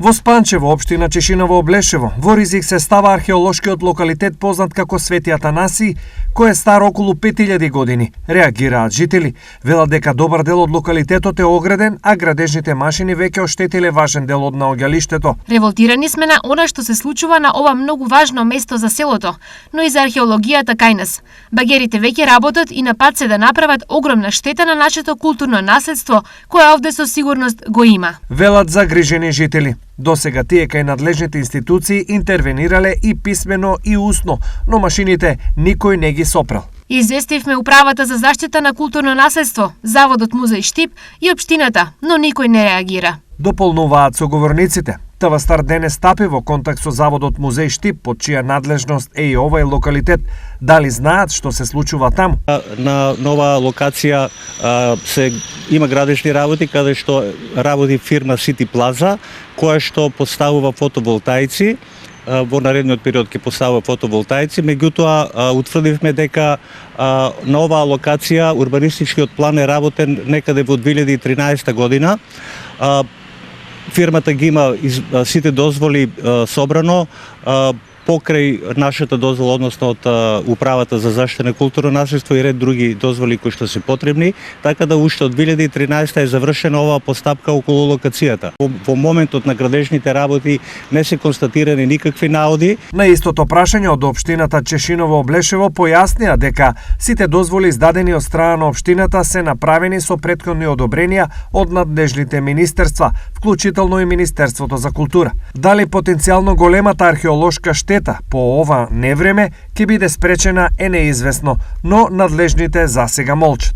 Во Спанчево, општина Чешиново Облешево, во ризик се става археолошкиот локалитет познат како Свети Атанаси, кој е стар околу 5000 години. Реагираат жители, велат дека добар дел од локалитетот е ограден, а градежните машини веќе оштетиле важен дел од наоѓалиштето. Револтирани сме на она што се случува на ова многу важно место за селото, но и за археологијата кај нас. Багерите веќе работат и на пат се да направат огромна штета на нашето културно наследство, кое овде со сигурност го има. Велат загрижени жители. Досега тие кај надлежните институции интервенирале и писмено и устно, но машините никој не ги сопрал. Известивме Управата за заштита на културно наследство, Заводот Музеј Штип и општината, но никој не реагира. Дополнуваат соговорниците. Тавастар денес стапи во контакт со Заводот Музеј Штип, под чија надлежност е и овај локалитет. Дали знаат што се случува таму? На нова локација има градежни работи, каде што работи фирма Сити Плаза, која што поставува фотоволтаици. Во наредниот период ќе поставува фотоволтаици, меѓутоа утврдивме дека на оваа локација урбанистичкиот план е работен некаде во 2013 година. Фирмата ги има сите дозволи собрано, покрај нашата дозвола, односно од Управата за заштита на културно наследство и ред други дозволи кои што се потребни, така да уште од 2013 е завршена оваа постапка околу локацијата. Во моментот на градежните работи не се констатирани никакви наоди. На истото прашање од општината Чешиново Облешево појаснија дека сите дозволи издадени од страна на општината се направени со претходни одобренија од надлежните министерства, вклучително и Министерството за култура. Дали потенцијално големата археолошка штета по ова невреме ќе биде спречена е неизвестно, но надлежните засега молчат.